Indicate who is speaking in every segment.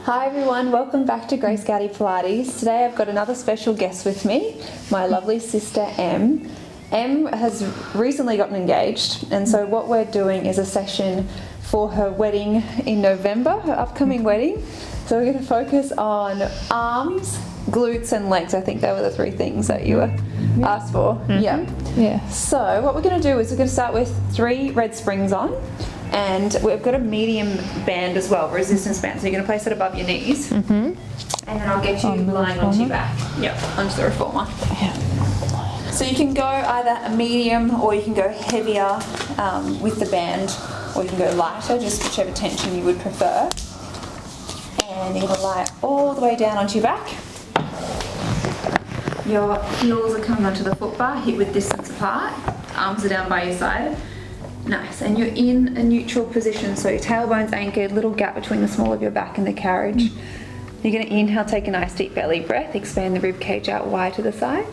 Speaker 1: Hi everyone, welcome back to Grace Gowdy Pilates. Today I've got another special guest with me, my lovely sister Em. Em has recently gotten engaged, and so what we're doing is a session for her wedding in November, her upcoming wedding. So we're going to focus on arms, glutes and legs. I think they were the three things that you were asked for. Yeah. So what we're going to do is we're going to start with 3 red springs on. And we've got a medium band as well, resistance band. So you're going to place it above your knees. And then I'll get you lying onto your back. Yep, onto the reformer. So you can go either a medium or you can go heavier with the band, or you can go lighter, just whichever tension you would prefer. And you're going to lie all the way down onto your back. Your heels are coming onto the foot bar, hip width distance apart. Arms are down by your side. Nice, and you're in a neutral position, so your tailbone's anchored, little gap between the small of your back and the carriage. You're going to inhale, take a nice deep belly breath, expand the rib cage out wide to the side.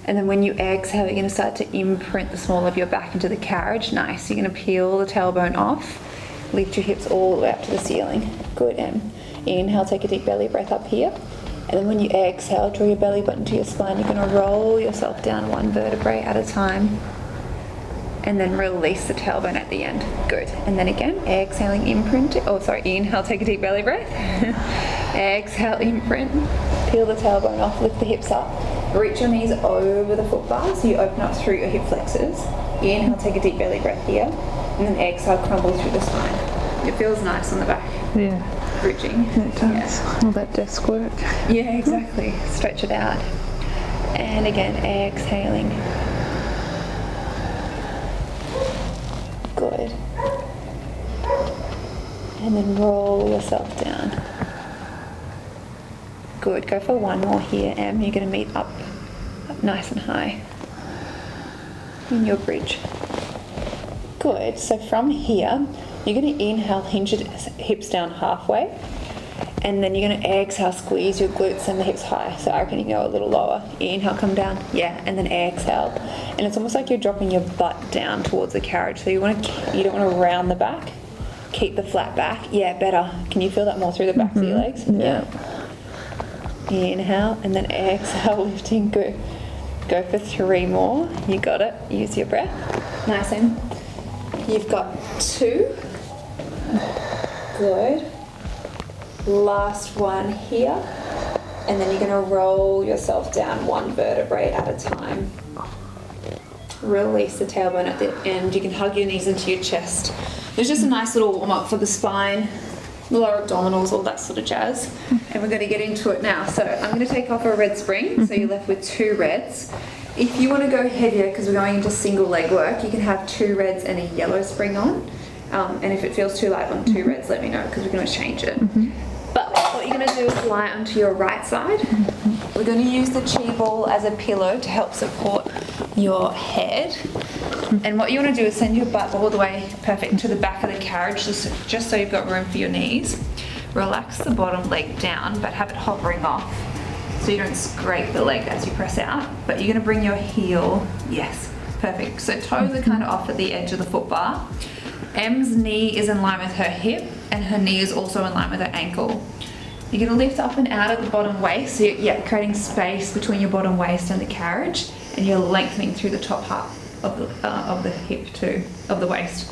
Speaker 1: And then when you exhale, you're going to start to imprint the small of your back into the carriage. Nice, you're going to peel the tailbone off, lift your hips all the way up to the ceiling. Good, Em. Inhale, take a deep belly breath up here. And then when you exhale, draw your belly button to your spine. You're going to roll yourself down one vertebrae at a time. And then release the tailbone at the end. Good. And then again, exhaling, imprint. Inhale, take a deep belly breath. Exhale, imprint. Peel the tailbone off, lift the hips up. Reach your knees over the foot bar so you open up through your hip flexors. Inhale, take a deep belly breath here. And then exhale, crumble through the spine. It feels nice on the back.
Speaker 2: Yeah.
Speaker 1: Bridging.
Speaker 2: It does. All that desk work.
Speaker 1: Yeah, exactly. Stretch it out. And again, exhaling. Good. And then roll yourself down. Good. Go for one more here, Em. You're going to meet up nice and high in your bridge. Good. So from here, you're going to inhale, hinge your hips down halfway. And then you're going to exhale, squeeze your glutes and the hips high. So I reckon you can go a little lower. Inhale, come down. Yeah, and then exhale. And it's almost like you're dropping your butt down towards the carriage. So you don't want to round the back. Keep the flat back. Yeah, better. Can you feel that more through the backs of your legs?
Speaker 2: Yeah.
Speaker 1: Inhale, and then exhale, lifting. Good. Go for 3 more. You got it. Use your breath. Nice, Em. You've got 2. Good. Last one here, and then you're going to roll yourself down one vertebrae at a time. Release the tailbone at the end. You can hug your knees into your chest. There's just a nice little warm up for the spine, the lower abdominals, all that sort of jazz. And we're going to get into it now. So I'm going to take off a red spring, so you're left with 2 reds. If you want to go heavier, because we're going into single leg work, you can have 2 reds and a yellow spring on. And if it feels too light on 2 reds, let me know, because we can always change it. But what you're going to do is lie onto your right side. We're going to use the chi ball as a pillow to help support your head. And what you want to do is send your butt all the way perfect to the back of the carriage, just so you've got room for your knees. Relax the bottom leg down, but have it hovering off so you don't scrape the leg as you press out. But you're going to bring your heel, yes, perfect. So toes are kind of off at the edge of the foot bar. Em's knee is in line with her hip, and her knee is also in line with her ankle. You're going to lift up and out at the bottom waist, so you're creating space between your bottom waist and the carriage, and you're lengthening through the top half of the hip too, of the waist.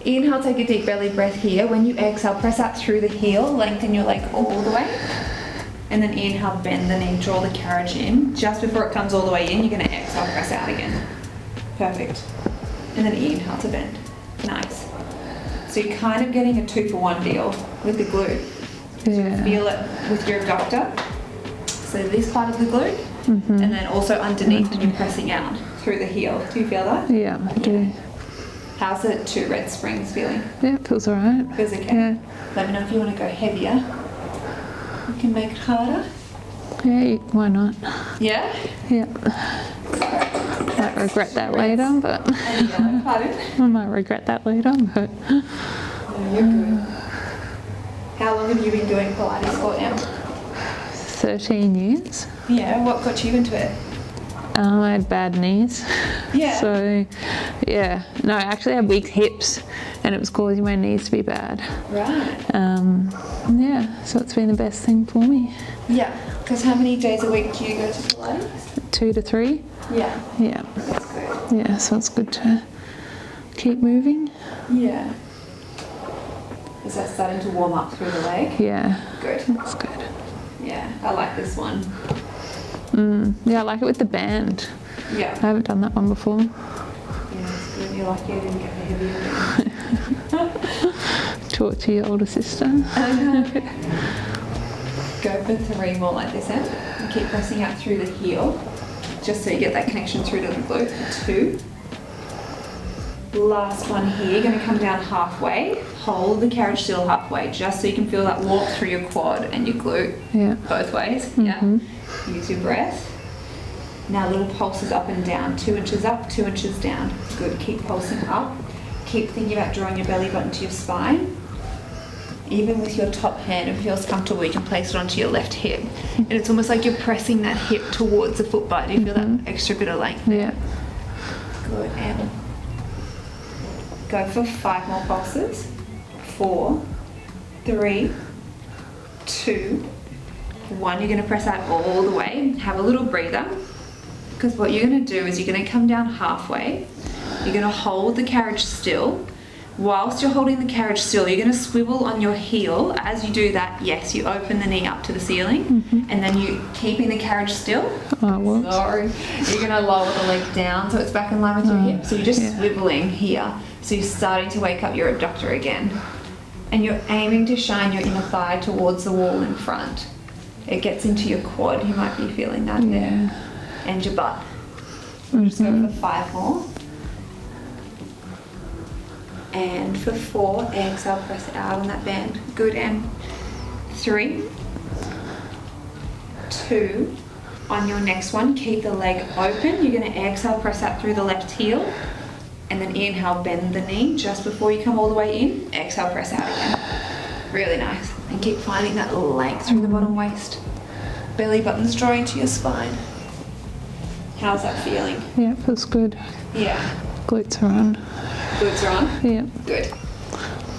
Speaker 1: Inhale, take a deep belly breath here. When you exhale, press out through the heel, lengthen your leg all the way, and then inhale, bend the knee, draw the carriage in. Just before it comes all the way in, you're going to exhale, press out again. Perfect. And then inhale to bend. Nice. So you're kind of getting a 2-for-1 deal with the glute. So you feel it with your abductor. So this part of the glute, and then also underneath when you're pressing out through the heel. Do you feel that?
Speaker 2: Yeah, I do.
Speaker 1: How's the 2 red springs feeling?
Speaker 2: Yeah, it feels alright.
Speaker 1: Feels okay?
Speaker 2: Yeah.
Speaker 1: Let me know if you want to go heavier. You can make it harder.
Speaker 2: Yeah, why not?
Speaker 1: Yeah?
Speaker 2: Yeah. Might regret that later, but I might regret that later, but
Speaker 1: no, you're good. How long have you been doing Pilates for now?
Speaker 2: 13 years.
Speaker 1: Yeah, what got you into it?
Speaker 2: I had bad knees.
Speaker 1: Yeah.
Speaker 2: So, yeah. No, I actually had weak hips and it was causing my knees to be bad.
Speaker 1: Right.
Speaker 2: Yeah, so it's been the best thing for me.
Speaker 1: Yeah. Because how many days a week do you go to Pilates?
Speaker 2: 2 to 3.
Speaker 1: Yeah.
Speaker 2: Yeah.
Speaker 1: That's good.
Speaker 2: Yeah, so it's good to keep moving.
Speaker 1: Yeah. Is that starting to warm up through the leg?
Speaker 2: Yeah.
Speaker 1: Good.
Speaker 2: That's good.
Speaker 1: Yeah, I like this one.
Speaker 2: Yeah, I like it with the band.
Speaker 1: Yeah.
Speaker 2: I haven't done that one before.
Speaker 1: Yeah, it's good. You're lucky I didn't get the heavier one.
Speaker 2: Taught it to your older sister.
Speaker 1: Go for 3 more like this end. And keep pressing out through the heel, just so you get that connection through to the glute. 2. Last one here. You're going to come down halfway. Hold the carriage still halfway, just so you can feel that walk through your quad and your glute.
Speaker 2: Yeah.
Speaker 1: Both ways. Yeah. Use your breath. Now little pulses up and down. 2 inches up, 2 inches down. Good. Keep pulsing up. Keep thinking about drawing your belly button to your spine. Even with your top hand, if it feels comfortable, you can place it onto your left hip. And it's almost like you're pressing that hip towards the foot bar. Do you feel that extra bit of length?
Speaker 2: Yeah.
Speaker 1: Good. And go for 5 more pulses. 4, 3, 2, 1. You're going to press out all the way. Have a little breather. Because what you're going to do is you're going to come down halfway. You're going to hold the carriage still. Whilst you're holding the carriage still, you're going to swivel on your heel. As you do that, yes, you open the knee up to the ceiling. And then you keeping the carriage still.
Speaker 2: Oh, whoops.
Speaker 1: Sorry. You're going to lower the leg down so it's back in line with your hip. So you're just swiveling here. So you're starting to wake up your abductor again. And you're aiming to shine your inner thigh towards the wall in front. It gets into your quad. You might be feeling that there. And your butt. Just go for 5 more. And for 4, exhale, press it out on that band. Good. And 3, 2. On your next one, keep the leg open. You're going to exhale, press out through the left heel. And then inhale, bend the knee just before you come all the way in. Exhale, press out again. Really nice. And keep finding that length through the bottom waist. Belly button's drawing to your spine. How's that feeling?
Speaker 2: Yeah, it feels good.
Speaker 1: Yeah.
Speaker 2: Glutes are on.
Speaker 1: Glutes are on?
Speaker 2: Yeah.
Speaker 1: Good.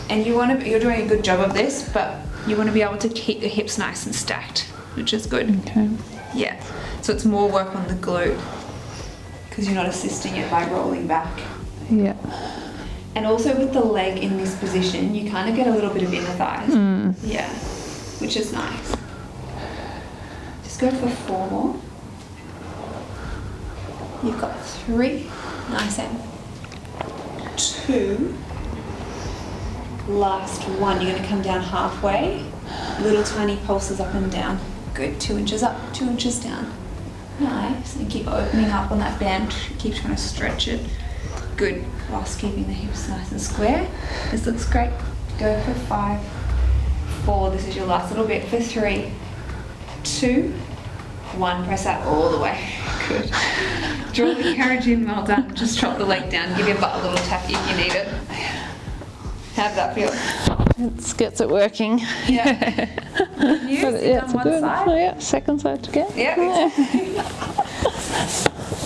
Speaker 1: And you're doing a good job of this, but you want to be able to keep the hips nice and stacked, which is good.
Speaker 2: Okay.
Speaker 1: Yeah. So it's more work on the glute because you're not assisting it by rolling back.
Speaker 2: Yeah.
Speaker 1: And also with the leg in this position, you kind of get a little bit of inner thighs. Yeah. Which is nice. Just go for 4 more. You've got 3. Nice and 2. Last one. You're going to come down halfway. Little tiny pulses up and down. Good. 2 inches up, 2 inches down. Nice. And keep opening up on that band. Keep trying to stretch it. Good. Whilst keeping the hips nice and square. This looks great. Go for 5, 4. This is your last little bit. For 3, 2, 1. Press out all the way. Good. Draw the carriage in. Well done. Just drop the leg down. Give your butt a little tap if you need it. How'd that feel?
Speaker 2: It gets it working.
Speaker 1: Yeah. You
Speaker 2: But
Speaker 1: sit
Speaker 2: yeah,
Speaker 1: on
Speaker 2: it's
Speaker 1: one
Speaker 2: good.
Speaker 1: side.
Speaker 2: Oh, yeah, second side to get.
Speaker 1: Yeah.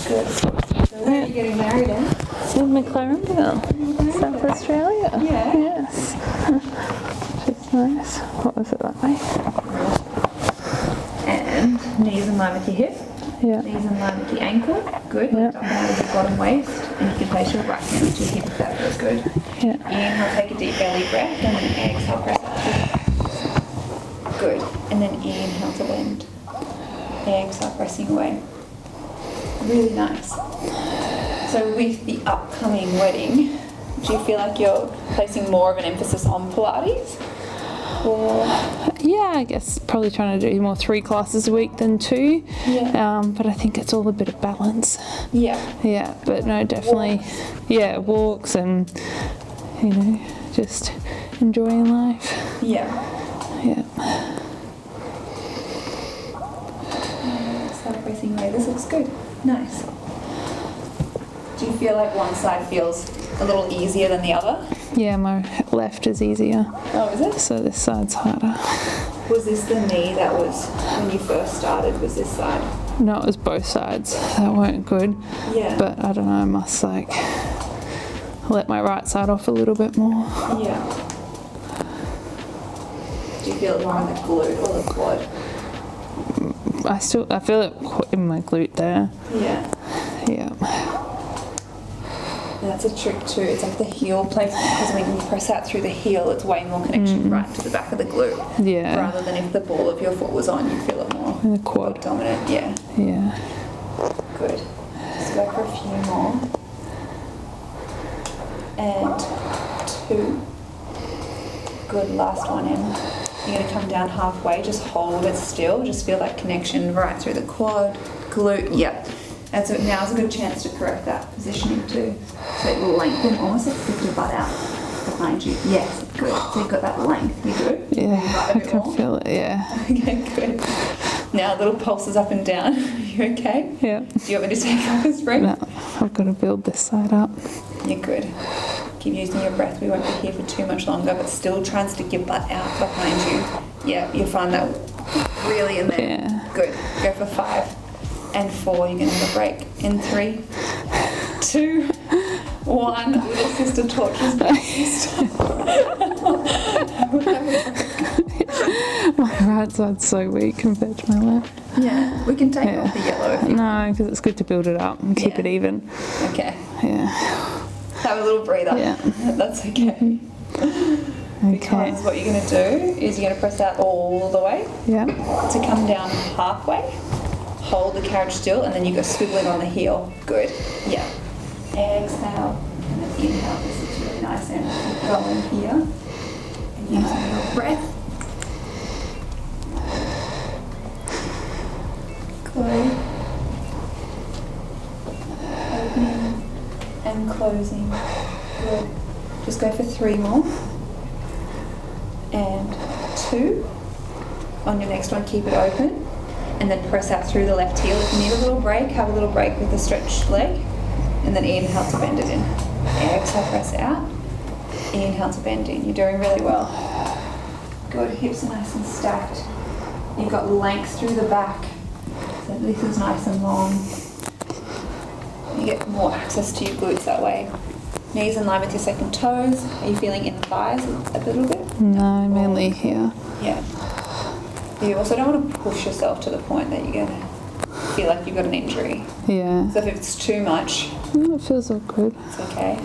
Speaker 1: Good. So where are you getting married in?
Speaker 2: In McLarenville, South Australia.
Speaker 1: Yeah.
Speaker 2: Yes. It's nice. What was it that way?
Speaker 1: And knees in line with your hip.
Speaker 2: Yeah.
Speaker 1: Knees in line with the ankle. Good.
Speaker 2: Yeah.
Speaker 1: Lift up and out of your bottom waist. And you can place your right hand to your hip if that feels good.
Speaker 2: Yeah.
Speaker 1: Inhale, take a deep belly breath. And then exhale, press up. Good. And then inhale to bend. Exhale, pressing away. Really nice. So with the upcoming wedding, do you feel like you're placing more of an emphasis on Pilates? Or
Speaker 2: Yeah, I guess probably trying to do more 3 classes a week than 2.
Speaker 1: Yeah.
Speaker 2: But I think it's all a bit of balance.
Speaker 1: yeah.
Speaker 2: Yeah, but no, definitely. Yeah, walks and, just enjoying life.
Speaker 1: Yeah.
Speaker 2: Yeah.
Speaker 1: Start pressing away. This looks good. Nice. Do you feel like one side feels a little easier than the other?
Speaker 2: Yeah, my left is easier,
Speaker 1: Oh, is it?
Speaker 2: so this side's harder.
Speaker 1: Was this the knee that was, when you first started, was this side?
Speaker 2: No, it was both sides that weren't good.
Speaker 1: Yeah.
Speaker 2: But I don't know, I must like let my right side off a little bit more.
Speaker 1: Yeah. Do you feel it more on the glute or the quad?
Speaker 2: I feel it in my glute there.
Speaker 1: Yeah.
Speaker 2: Yeah.
Speaker 1: That's a trick too. It's like the heel placement, because when you press out through the heel, it's way more connection right to the back of the glute.
Speaker 2: Yeah.
Speaker 1: Rather than if the ball of your foot was on, you'd feel it more.
Speaker 2: In the quad.
Speaker 1: Dominant, yeah.
Speaker 2: Yeah.
Speaker 1: Good. Just go for a few more. And 2. Good, last one in. You're going to come down halfway, just hold it still, just feel that connection right through the quad, glute, yep. And so now's a good chance to correct that positioning too. So lengthen, almost like stick your butt out behind you. Yes, good. So you've got that length, you good?
Speaker 2: Yeah, I can
Speaker 1: more?
Speaker 2: feel it, yeah.
Speaker 1: Okay, good. Now little pulses up and down. Are you okay?
Speaker 2: Yeah.
Speaker 1: Do you want me to take off this breath?
Speaker 2: No, I've got to build this side up.
Speaker 1: You're good. Keep using your breath. We won't be here for too much longer, but still try and stick your butt out behind you. Yeah, you'll find that really in there.
Speaker 2: Yeah.
Speaker 1: Good. Go for 5 and 4. You're going to have a break. In 3, 2, 1. Little sister torches back.
Speaker 2: My right side's so weak compared to my left.
Speaker 1: Yeah, we can take off the yellow if you
Speaker 2: No, because it's good to build it up and keep it even.
Speaker 1: Okay.
Speaker 2: Yeah.
Speaker 1: Have a little breather.
Speaker 2: Yeah.
Speaker 1: That's okay. Because what you're going to do is you're going to press out all the way
Speaker 2: Yeah.
Speaker 1: to come down halfway. Hold the carriage still, and then you go swiveling on the heel. Good. Yeah. Exhale, and then inhale. This is really nice. And keep going here. And using your breath. Good. Opening and closing. Good. Just go for 3 more. And 2. On your next one, keep it open. And then press out through the left heel. If you need a little break, have a little break with the stretched leg. And then inhale to bend it in. Exhale, press out. Inhale to bend in. You're doing really well. Good. Hips are nice and stacked. You've got length through the back. So this is nice and long. You get more access to your glutes that way. Knees in line with your second toes. Are you feeling in the thighs a little bit?
Speaker 2: No, mainly here.
Speaker 1: Yeah. You also don't want to push yourself to the point that you're going to feel like you've got an injury.
Speaker 2: Yeah.
Speaker 1: So if it's too much,
Speaker 2: It feels all good.
Speaker 1: it's okay.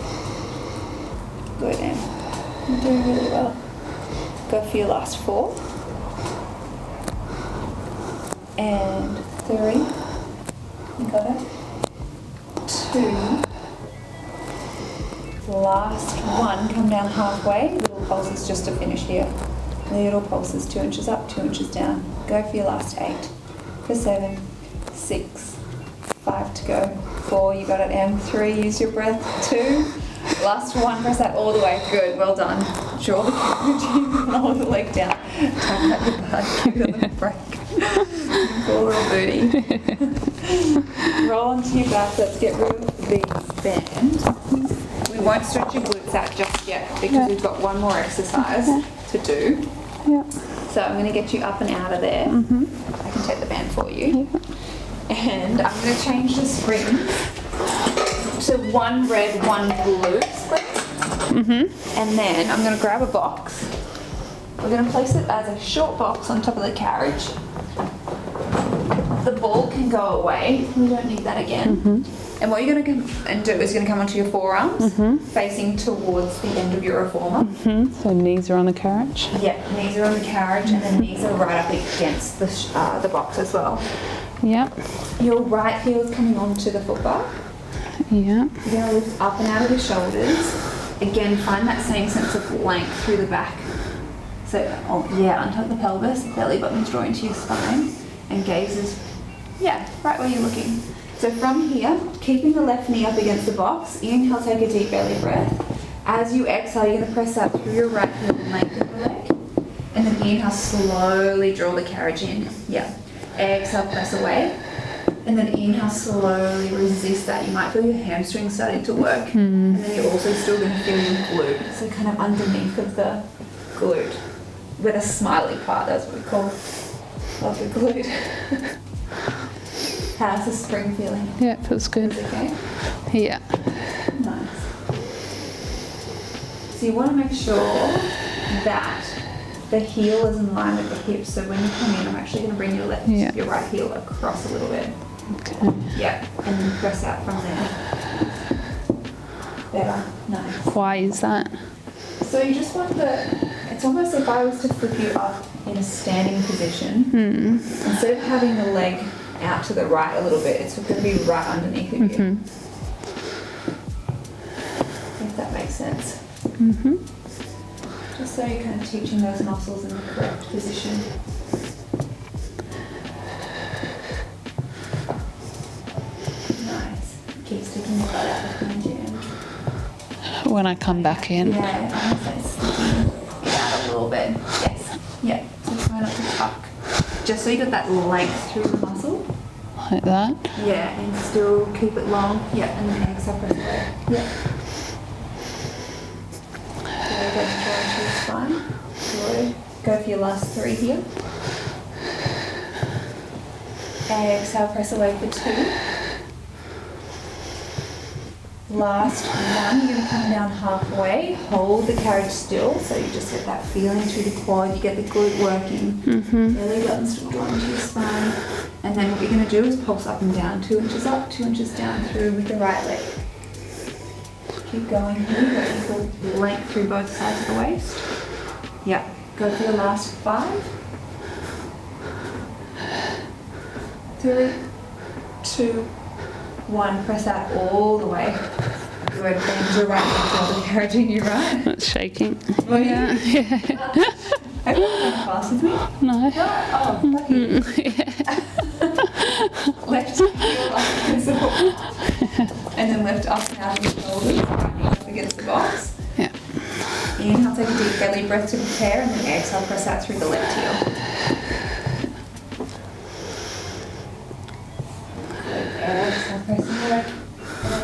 Speaker 1: Good, Em. You're doing really well. Go for your last 4. And 3. You got it? 2. Last 1. Come down halfway. Little pulses just to finish here. Little pulses, 2 inches up, 2 inches down. Go for your last 8. For 7, 6, 5 to go. 4, you got it, Em. 3, use your breath. 2, last 1, press that all the way. Good, well done. Draw the carriage in, roll the leg down. Tap out your butt, give it a little break. Poor little booty. Roll onto your back, let's get rid of the band. We won't stretch your glutes out just yet because we've got one more exercise to do.
Speaker 2: Yeah.
Speaker 1: So I'm going to get you up and out of there. I can take the band for you. And I'm going to change the springs to 1 red, 1 blue spring. And then I'm going to grab a box. We're going to place it as a short box on top of the carriage. The ball can go away. We don't need that again. And what you're going to do is you're going to come onto your forearms, facing towards the end of your reformer.
Speaker 2: So knees are on the carriage.
Speaker 1: Yeah, knees are on the carriage, and then knees are right up against the box as well.
Speaker 2: Yeah.
Speaker 1: Your right heel is coming onto the foot bar.
Speaker 2: Yeah.
Speaker 1: You're going to lift up and out of your shoulders. Again, find that same sense of length through the back. So, on top of the pelvis, belly button's drawing to your spine, and gaze is, right where you're looking. So from here, keeping the left knee up against the box, inhale, take a deep belly breath. As you exhale, you're going to press out through your right heel and lengthen the leg. And then inhale, slowly draw the carriage in. Yeah. Exhale, press away. And then inhale, slowly resist that. You might feel your hamstrings starting to work. And then you're also still going to feel your glute. So kind of underneath of the glute. With a smiley part, that's what we call the glute. How's the spring feeling?
Speaker 2: Yeah, it feels good.
Speaker 1: Okay.
Speaker 2: Yeah.
Speaker 1: Nice. So you want to make sure that the heel is in line with the hips. So when you come in, I'm actually going to bring your right heel across a little bit.
Speaker 2: Okay.
Speaker 1: Yeah, and then press out from there. Better. Nice.
Speaker 2: Why is that?
Speaker 1: So you just want it's almost if I was to flip you up in a standing position, instead of having the leg out to the right a little bit, it's going to be right underneath of you. If that makes sense. Just so you're kind of teaching those muscles in the correct position. Nice. Keep sticking your butt out behind you.
Speaker 2: When I come back in.
Speaker 1: Yeah, I would say sticking it out a little bit. Yes. Yeah. So try not to tuck. Just so you got that length through the muscle.
Speaker 2: Like that?
Speaker 1: Yeah, and still keep it long. Yeah, and then exhale, press away. Yeah. Good, go into your spine. Good. Go for your last 3 here. Exhale, press away for 2. Last one, you're going to come down halfway, hold the carriage still, so you just get that feeling through the quad, you get the glute working, belly button still drawn to your spine, and then what you're going to do is pulse up and down, 2 inches up, 2 inches down through with the right leg. Keep going here, you got equal length through both sides of the waist. Yeah, go for your last 5. 3, 2, 1, press out all the way. Good, bend your right leg to the carriage in your right.
Speaker 2: It's shaking.
Speaker 1: Oh,
Speaker 2: Yeah.
Speaker 1: Have you done fast with me?
Speaker 2: No.
Speaker 1: Oh, lucky. Left heel up against the box. And then lift up and out of the shoulders, right knee up against the box.
Speaker 2: Yeah.
Speaker 1: Inhale, take a deep belly breath to prepare, and then exhale, press out through the left heel. Exhale, press in the left.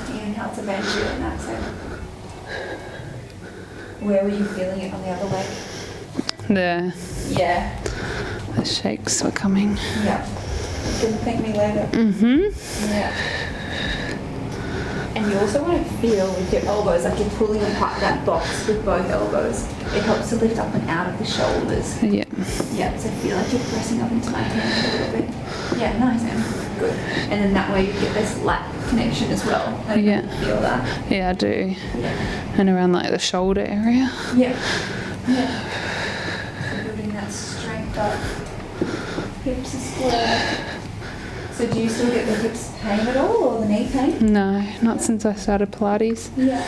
Speaker 1: Inhale to bend you and exhale. Where were you feeling it on the other leg?
Speaker 2: The shakes were coming.
Speaker 1: Yeah. You can thank me later. Yeah. And you also want to feel with your elbows, like you're pulling apart that box with both elbows. It helps to lift up and out of the shoulders.
Speaker 2: Yeah.
Speaker 1: Yeah, so feel like you're pressing up into my hand a little bit. Yeah, nice, Em. Good. And then that way you get this lat connection as well. I don't know if you feel that.
Speaker 2: Yeah, I do.
Speaker 1: Yeah.
Speaker 2: And around like the shoulder area.
Speaker 1: Yeah. Yeah. So building that strength up. Hips are square. So do you still get the hips pain at all, or the knee pain?
Speaker 2: No, not since I started Pilates.
Speaker 1: Yeah.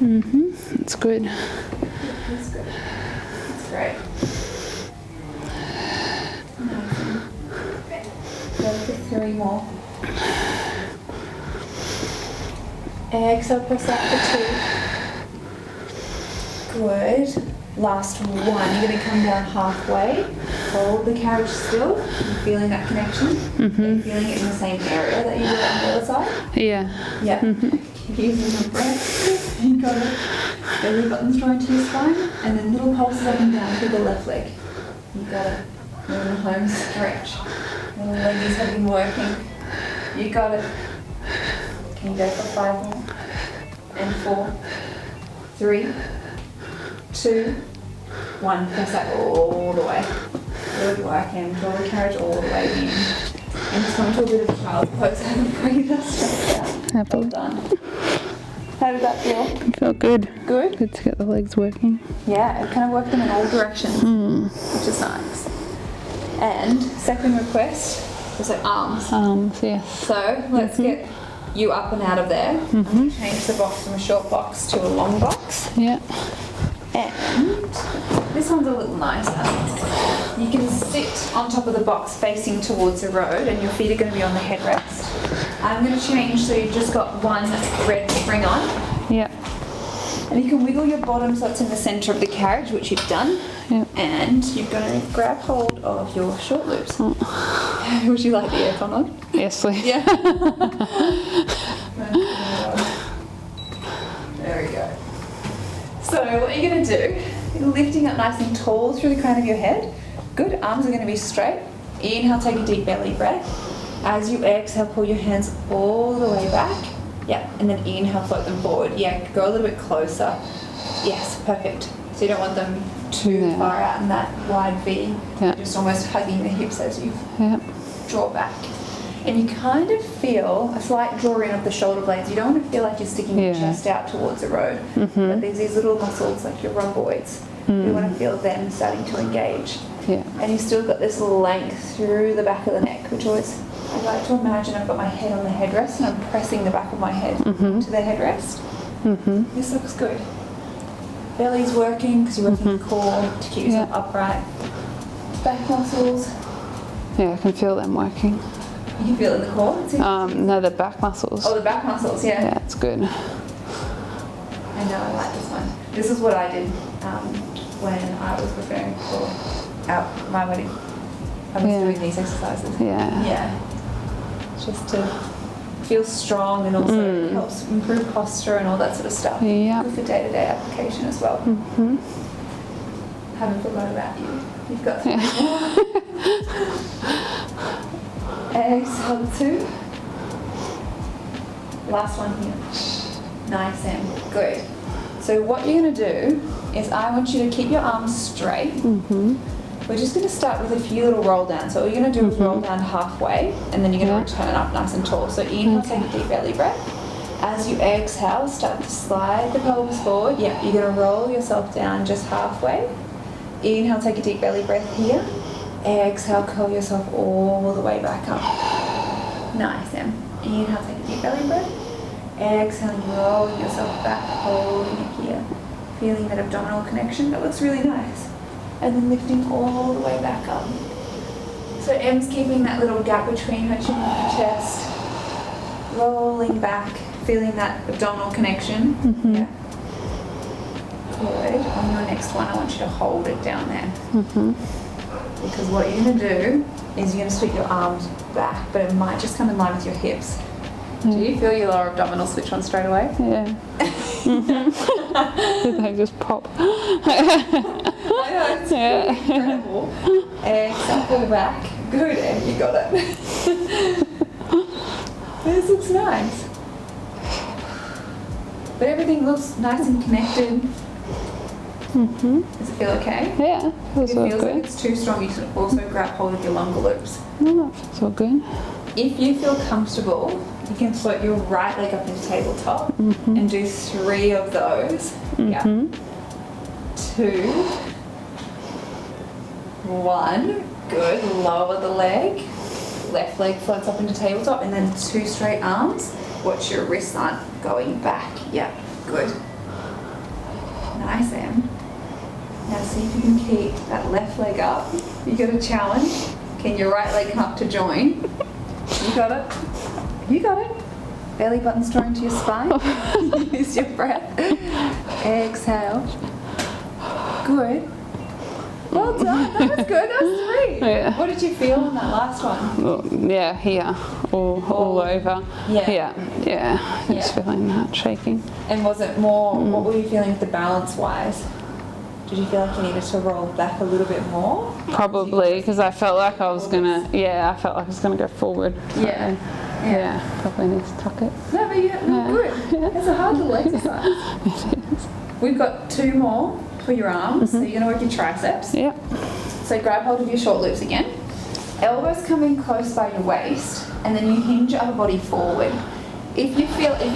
Speaker 2: It's good.
Speaker 1: That's good. That's great. Go for 3 more. Exhale, press out for 2. Good. Last one. You're going to come down halfway. Hold the carriage still. You're feeling that connection. You're feeling it in the same area that you were on the other side.
Speaker 2: Yeah.
Speaker 1: Yeah. Keep using your breath. You got it. Belly button's drawn to your spine, and then little pulses up and down through the left leg. You got it. Little home stretch. Little leggies have been working. You got it. Can you go for 5 more? And 4, 3, 2, 1. Press that all the way. Good work, and draw the carriage all the way in. And just come to a bit of child pose. Have a breather. Stretch out.
Speaker 2: Happy.
Speaker 1: Well done. How did that feel?
Speaker 2: It felt good.
Speaker 1: Good?
Speaker 2: Good to get the legs working.
Speaker 1: Yeah, it kind of worked them in all directions, which is nice. And second request was like arms.
Speaker 2: Arms, yes.
Speaker 1: So let's get you up and out of there. Change the box from a short box to a long box.
Speaker 2: Yeah.
Speaker 1: And this one's a little nicer. You can sit on top of the box facing towards the road, and your feet are going to be on the headrest. I'm going to change so you've just got one red spring on.
Speaker 2: Yeah.
Speaker 1: And you can wiggle your bottom so it's in the centre of the carriage, which you've done.
Speaker 2: Yeah.
Speaker 1: And you're going to grab hold of your short loops. Would you like the aircon on?
Speaker 2: Yes, please.
Speaker 1: Yeah. There we go. So what you're going to do, you're lifting up nice and tall through the crown of your head. Good. Arms are going to be straight. Inhale, take a deep belly breath. As you exhale, pull your hands all the way back. Yeah, and then inhale, float them forward. Yeah, go a little bit closer. Yes, perfect. So you don't want them too far out in that wide V.
Speaker 2: Yeah.
Speaker 1: Just almost hugging the hips as you
Speaker 2: Yeah.
Speaker 1: draw back. And you kind of feel a slight drawing of the shoulder blades. You don't want to feel like you're sticking your chest out towards the road. But there's these little muscles like your rhomboids. You want to feel them starting to engage.
Speaker 2: Yeah.
Speaker 1: And you've still got this length through the back of the neck, which always, I like to imagine I've got my head on the headrest and I'm pressing the back of my head to the headrest. This looks good. Belly's working because you're working the core to keep yourself upright. Back muscles.
Speaker 2: Yeah, I can feel them working.
Speaker 1: You can feel it in the core?
Speaker 2: No, the back muscles.
Speaker 1: Oh, the back muscles, yeah.
Speaker 2: Yeah, it's good.
Speaker 1: I know, I like this one. This is what I did when I was preparing for my wedding. I was doing these exercises.
Speaker 2: Yeah.
Speaker 1: Yeah. Just to feel strong and also helps improve posture and all that sort of stuff.
Speaker 2: Yeah.
Speaker 1: Good for day-to-day application as well. Haven't forgotten about you. You've got three more. Exhale, 2. Last one here. Nice and good. So what you're going to do is I want you to keep your arms straight. We're just going to start with a few little roll downs. So what you're going to do is roll down halfway and then you're going to return up nice and tall. So inhale, take a deep belly breath. As you exhale, start to slide the pelvis forward. Yeah, you're going to roll yourself down just halfway. Inhale, take a deep belly breath here. Exhale, curl yourself all the way back up. Nice, Em. Inhale, take a deep belly breath. Exhale, rolling yourself back, holding it here. Feeling that abdominal connection. That looks really nice. And then lifting all the way back up. So Em's keeping that little gap between her chin and her chest. Rolling back, feeling that abdominal connection. Yeah. Good. On your next one, I want you to hold it down there. Because what you're going to do is you're going to sweep your arms back, but it might just come in line with your hips. Do you feel your lower abdominal switch on straight away?
Speaker 2: Yeah. They just pop.
Speaker 1: I know, it's pretty incredible. Exhale, pull back. Good, and you got it. This looks nice. But everything looks nice and connected. Does it feel okay?
Speaker 2: Yeah,
Speaker 1: If it
Speaker 2: all
Speaker 1: feels
Speaker 2: good.
Speaker 1: like it's too strong, you can also grab hold of your lumbar loops.
Speaker 2: No, it's all good.
Speaker 1: If you feel comfortable, you can float your right leg up into tabletop and do 3 of those. Yeah. 2, 1. Good. Lower the leg. Left leg floats up into tabletop, and then 2 straight arms. Watch your wrists aren't going back. Yeah. Good. Nice, Em. Now see if you can keep that left leg up. You got a challenge. Can your right leg come up to join? You got it. You got it. Belly button's drawn to your spine. Use your breath. Exhale. Good. Well done. That was good. That was 3.
Speaker 2: Yeah.
Speaker 1: What did you feel on that last one?
Speaker 2: Well, yeah, here, all over.
Speaker 1: Yeah.
Speaker 2: Yeah. Just feeling that shaking.
Speaker 1: And was it more, what were you feeling with the balance wise? Did you feel like you needed to roll back a little bit more?
Speaker 2: Probably, because I felt like I was gonna. Yeah, I felt like I was gonna go forward. So,
Speaker 1: Yeah.
Speaker 2: yeah. Probably need to tuck it.
Speaker 1: No, but yeah, good. It's a hard little exercise. We've got 2 more for your arms. So you're going to work your triceps.
Speaker 2: Yeah.
Speaker 1: So grab hold of your short loops again. Elbows come in close by your waist, and then you hinge your upper body forward. If you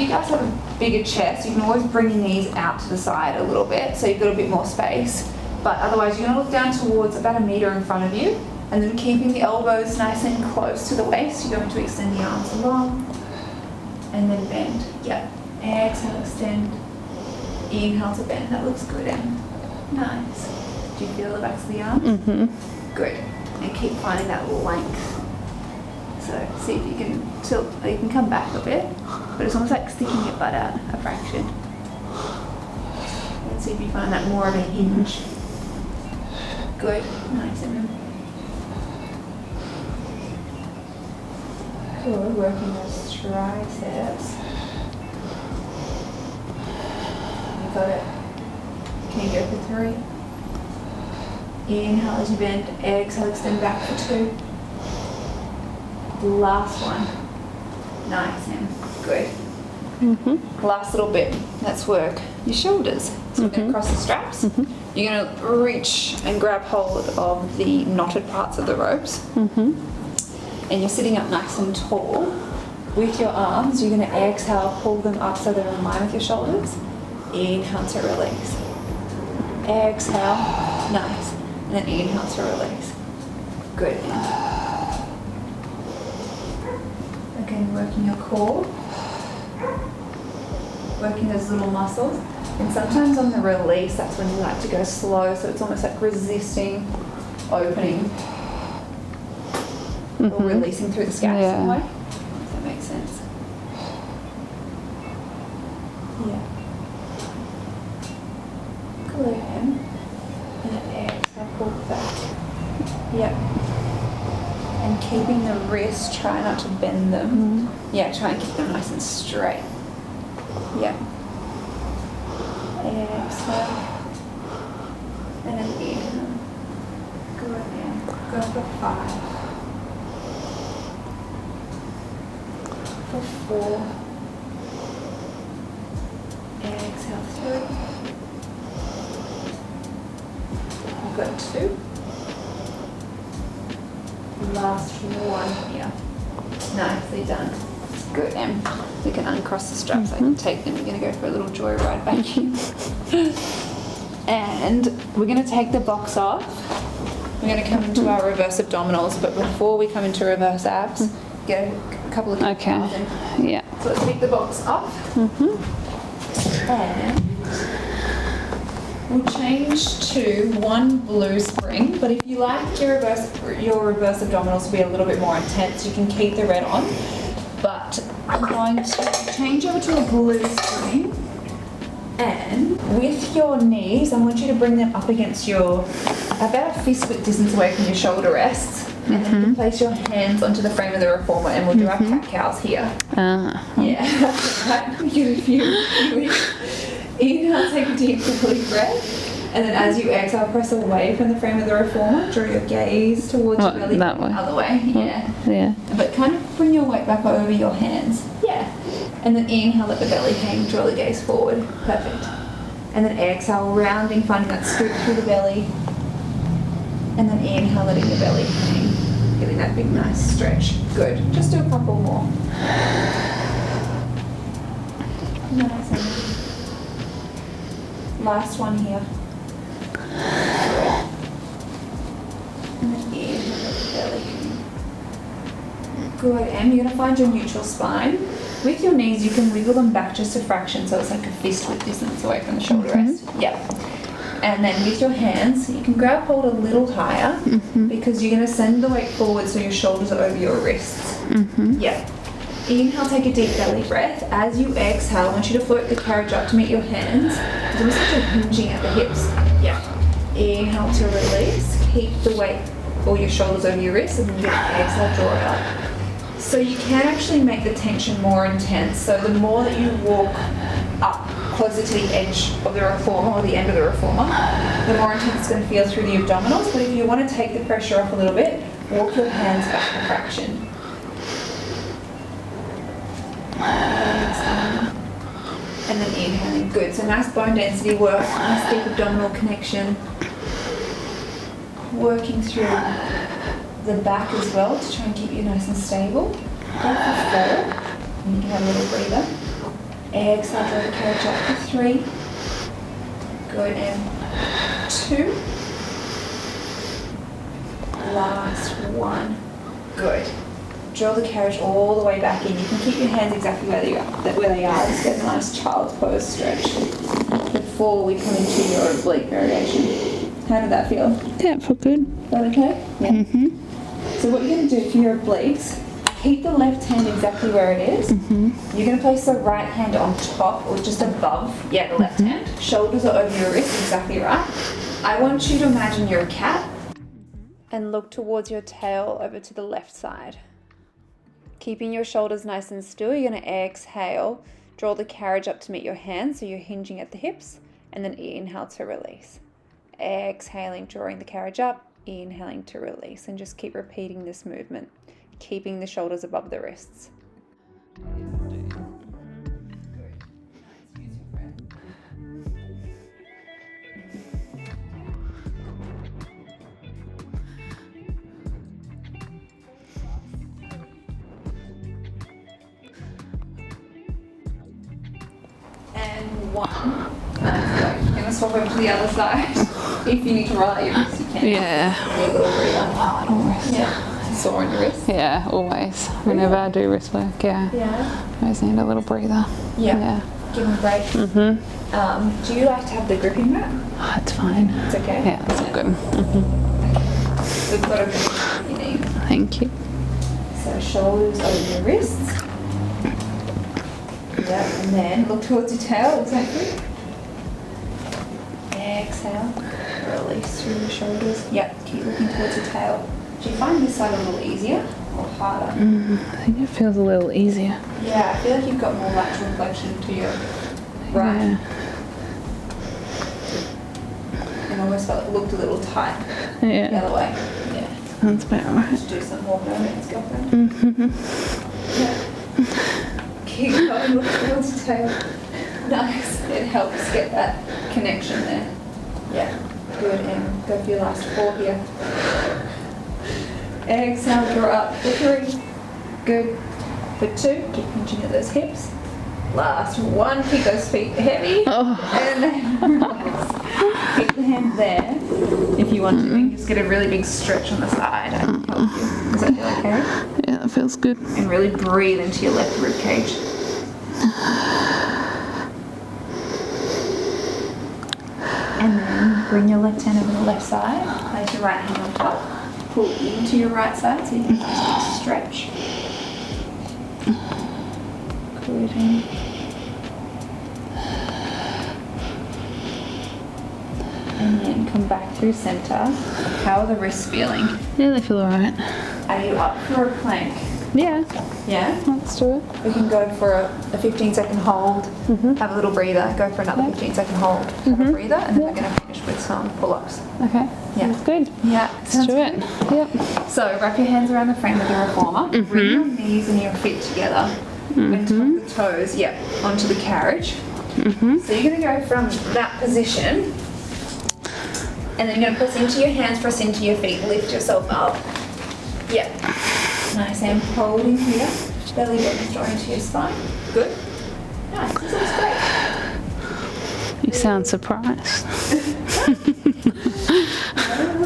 Speaker 1: guys have a bigger chest, you can always bring your knees out to the side a little bit, so you've got a bit more space. But otherwise, you're going to look down towards about 1 meter in front of you, and then keeping the elbows nice and close to the waist, you're going to extend the arms along, and then bend. Yep. Exhale, extend. Inhale to bend. That looks good, Em. Nice. Do you feel the backs of the arms? Good. And keep finding that length. So see if you can tilt, or you can come back a bit, but it's almost like sticking your butt out a fraction. Let's see if you find that more of a hinge. Good. Nice, Em. Good. Working those triceps. You got it. Can you go for 3? Inhale as you bend. Exhale, extend back for 2. Last one. Nice, Em. Good. Last little bit. Let's work your shoulders. So we're going to cross the straps. You're going to reach and grab hold of the knotted parts of the ropes. And you're sitting up nice and tall. With your arms, you're going to exhale, pull them up so they're in line with your shoulders. Inhale to release. Exhale. Nice. And then inhale to release. Good. Again, working your core. Working those little muscles. And sometimes on the release, that's when you like to go slow. So it's almost like resisting, opening, or releasing through the scaps in a way. If that makes sense. Yeah. Good. And then exhale, pull back. Yep. And keeping the wrists, try not to bend them. Yeah, try and keep them nice and straight. Yep. Exhale. And then inhale. Good. And go for 5. For 4. Exhale 3. Good. 2. Last one here. Nicely done. Good, Em. We can uncross the straps. I can take them. We're going to go for a little joyride back here. And we're going to take the box off. We're going to come into our reverse abdominals, but before we come into reverse abs, get a couple of
Speaker 2: Okay. Yeah.
Speaker 1: So let's take the box off. And we'll change to one blue spring, but if you like your reverse abdominals to be a little bit more intense, you can keep the red on. But I'm going to change over to a blue spring, and with your knees, I want you to bring them up against about a fist width distance away from your shoulder rests, and then you can place your hands onto the frame of the reformer, and we'll do our cat-cows here. Yeah, that's right. Give it a few. Inhale, take a deep, complete breath. And then as you exhale, press away from the frame of the reformer. Draw your gaze towards your belly.
Speaker 2: That way.
Speaker 1: Other way. Yeah.
Speaker 2: Yeah.
Speaker 1: But kind of bring your weight back over your hands. Yeah. And then inhale, let the belly hang. Draw the gaze forward. Perfect. And then exhale, rounding, finding that scoop through the belly. And then inhale, letting the belly hang. Getting that big, nice stretch. Good. Just do a couple more. Nice. Last one here. And then inhale, let the belly hang. Good. And you're going to find your neutral spine. With your knees, you can wiggle them back just a fraction, so it's like a fist width distance away from the shoulder rest. Yeah. And then with your hands, you can grab hold a little higher because you're going to send the weight forward so your shoulders are over your wrists. Yeah. Inhale, take a deep belly breath. As you exhale, I want you to float the carriage up to meet your hands. It's almost like you're hinging at the hips. Yeah. Inhale to release. Keep the weight or your shoulders over your wrists, and then you're going to exhale, draw it up. So you can actually make the tension more intense. So the more that you walk up closer to the edge of the reformer or the end of the reformer, the more intense it's going to feel through the abdominals. But if you want to take the pressure off a little bit, walk your hands back a fraction. And then inhaling. Good. So nice bone density work, nice deep abdominal connection. Working through the back as well to try and keep you nice and stable. Go for 4. And you can have a little breather. Exhale, draw the carriage up for 3. Good. And 2. Last one. Good. Draw the carriage all the way back in. You can keep your hands exactly where they are. Just get a nice child's pose stretch before we come into your oblique variation. How did that feel?
Speaker 2: Yeah, it felt good.
Speaker 1: That okay? Yeah. So what you're going to do for your obliques, keep the left hand exactly where it is. You're going to place the right hand on top or just above, the left hand. Shoulders are over your wrists, exactly right. I want you to imagine you're a cat and look towards your tail over to the left side. Keeping your shoulders nice and still, you're going to exhale, draw the carriage up to meet your hands, so you're hinging at the hips, and then inhale to release. Exhaling, drawing the carriage up, inhaling to release, and just keep repeating this movement. keeping the shoulders above the wrists. And 1. Nice. You're gonna swap over to the other side. If you need to roll out your wrist, you can.
Speaker 2: Yeah.
Speaker 1: A little breather.
Speaker 2: Oh, little wrist.
Speaker 1: Yeah. Sore on your wrist.
Speaker 2: Yeah, always. Whenever I do wrist work, yeah.
Speaker 1: Yeah.
Speaker 2: I always need a little breather.
Speaker 1: Yeah. Give them a break.
Speaker 2: Mm-hmm.
Speaker 1: Do you like to have the gripping mat?
Speaker 2: Oh, it's fine.
Speaker 1: It's okay.
Speaker 2: Yeah, that's all good. Mm-hmm.
Speaker 1: We've got everything you need.
Speaker 2: Thank you.
Speaker 1: So shoulders over your wrists. Yep, and then look towards your tail, exactly. Exhale. Release through your shoulders. Yep, keep looking towards your tail. Do you find this side a little easier or harder?
Speaker 2: I think it feels a little easier.
Speaker 1: Yeah, I feel like you've got more lateral flexion to your right.
Speaker 2: Yeah.
Speaker 1: And almost felt it looked a little tight the
Speaker 2: Yeah,
Speaker 1: other way. Yeah.
Speaker 2: that's about right.
Speaker 1: Just do some more movements, girlfriend.
Speaker 2: Mm-hmm.
Speaker 1: Yeah. Keep going, look towards your tail. Nice. It helps get that connection there. Yeah. Good. And go for your last 4 here. Exhale, draw up for 3. Good. For 2, keep pinching at those hips. Last 1, keep those feet heavy.
Speaker 2: Oh.
Speaker 1: And then relax. Keep the hands there. If you want to, you can just get a really big stretch on the side. I can help you. Does that feel okay?
Speaker 2: Yeah, that feels good.
Speaker 1: And really breathe into your left rib cage. And then bring your left hand over the left side. Place your right hand on top. Pull into your right side so you can just stretch. Good. And then come back through center. How are the wrists feeling?
Speaker 2: Yeah, they feel alright.
Speaker 1: Are you up for a plank?
Speaker 2: Yeah,
Speaker 1: Yeah?
Speaker 2: let's do it.
Speaker 1: We can go for a 15-second hold, have a little breather, go for another 15-second hold, have a breather, and then we're going to finish with some pull-ups.
Speaker 2: Okay,
Speaker 1: Yeah.
Speaker 2: sounds good.
Speaker 1: Yeah,
Speaker 2: Let's do it. Yep.
Speaker 1: So wrap your hands around the frame of the reformer, bring your knees and your feet together, and tuck the toes, onto the carriage. So you're going to go from that position, and then you're going to press into your hands, press into your feet, lift yourself up. Yeah. Nice, and holding here. Belly button's drawing to your spine. Good. Nice, this looks great.
Speaker 2: You sound surprised.
Speaker 1: This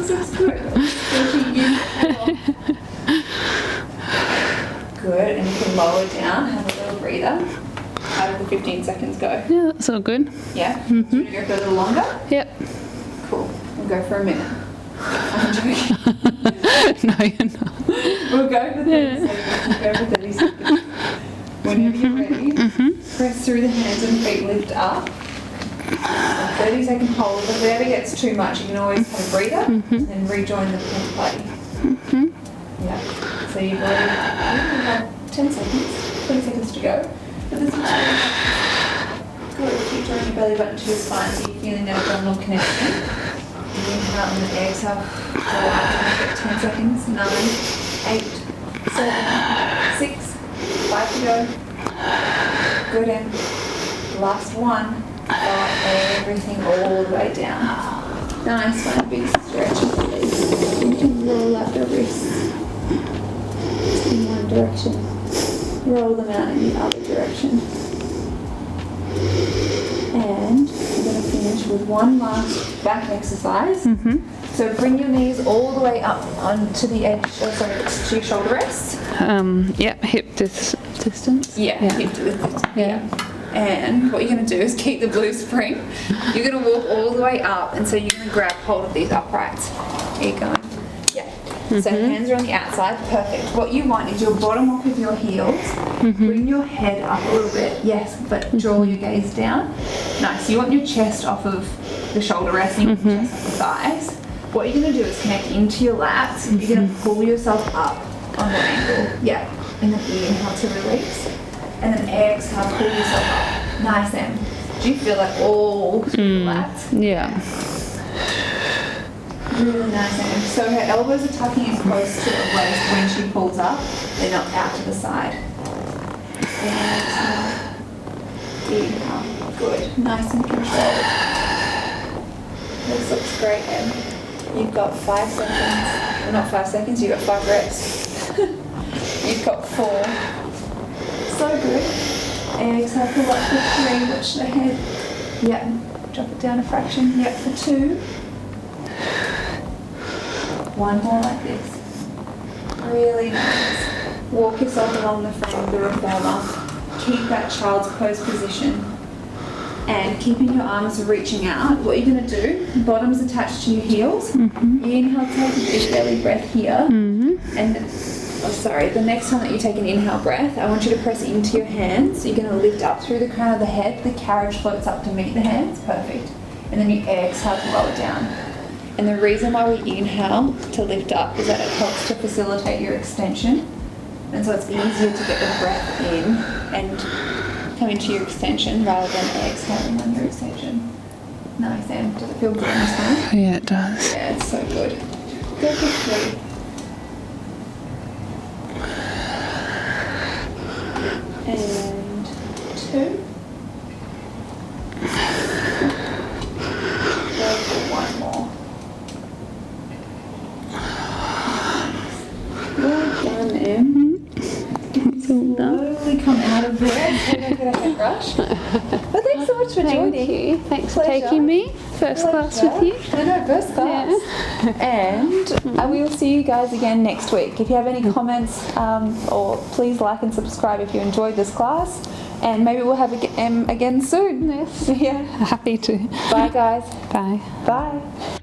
Speaker 1: looks good. Good, and you can lower down, have a little breather. How did the 15 seconds go?
Speaker 2: Yeah, that's all good.
Speaker 1: Yeah? Do you want to go for a little longer?
Speaker 2: Yep.
Speaker 1: Cool. We'll go for a minute. I'm joking.
Speaker 2: No, you're not.
Speaker 1: We'll go for 30 seconds. We'll go for 30 seconds. Whenever you're ready, press through the hands and feet, lift up. 30-second hold. If it ever gets too much, you can always have a breather and then rejoin the plank party. Yeah. So you've already had 10 seconds, 20 seconds to go. But this is good. Keep drawing your belly button to your spine so you're feeling that abdominal connection. Inhale and then exhale. Go up to 10 seconds. 9, 8, 7, 6, 5 to go. Good, and last 1. Got everything all the way down. Nice one, big stretch. You can roll out the wrists in one direction. Roll them out in the other direction. And we're going to finish with one last back exercise. So bring your knees all the way up onto the edge, to your shoulder rests.
Speaker 2: Yep, hip distance.
Speaker 1: Yeah, hip distance. Yeah. And what you're going to do is keep the blue spring. You're going to walk all the way up, and so you're going to grab hold of these uprights. Keep going. Yeah. So hands are on the outside. Perfect. What you want is your bottom off of your heels. Bring your head up a little bit. Yes, but draw your gaze down. Nice. You want your chest off of the shoulder rest and your chest off the thighs. What you're going to do is connect into your lats. You're going to pull yourself up on the angle. Yeah. And then inhale to release. And then exhale, pull yourself up. Nice, Em. Do you feel like all through the lats?
Speaker 2: Yeah.
Speaker 1: Really nice, Em. So her elbows are tucking in close to her waist when she pulls up. up, they're not out to the side. And inhale. Good. Nice and controlled. This looks great, Em. You've got 5 seconds. Well, not 5 seconds, you've got 5 reps. You've got 4. So good. Exhale, pull up for 3, watch the head. Yep. Drop it down a fraction. Yep, for 2. 1 more like this. Really nice. Walk yourself along the frame of the reformer. Keep that child's pose position. And keeping your arms reaching out. What you're going to do, bottoms attached to your heels.
Speaker 2: Mm-hmm.
Speaker 1: You inhale, take a big belly breath here.
Speaker 2: Mm-hmm.
Speaker 1: And the next time that you take an inhale breath, I want you to press into your hands. So you're going to lift up through the crown of the head. The carriage floats up to meet the hands. Perfect. And then you exhale to lower down. And the reason why we inhale to lift up is that it helps to facilitate your extension. And so it's easier to get the breath in and come into your extension rather than exhaling on your extension. Nice, Em. Does it feel good in the stomach?
Speaker 2: Yeah, it does.
Speaker 1: Yeah, it's so good. Go for 3. And 2. Go for 1 more. Well done, Em.
Speaker 2: It's all done.
Speaker 1: Slowly come out of there. So don't get a head rush. But thanks so much for
Speaker 2: Thank
Speaker 1: joining.
Speaker 2: you. Thanks for
Speaker 1: Pleasure.
Speaker 2: taking me. First class with you.
Speaker 1: No, first class. And we will see you guys again next week. If you have any comments, or please like and subscribe if you enjoyed this class. And maybe we'll have again soon.
Speaker 2: Yes.
Speaker 1: Yeah.
Speaker 2: Happy to.
Speaker 1: Bye, guys.
Speaker 2: Bye.
Speaker 1: Bye.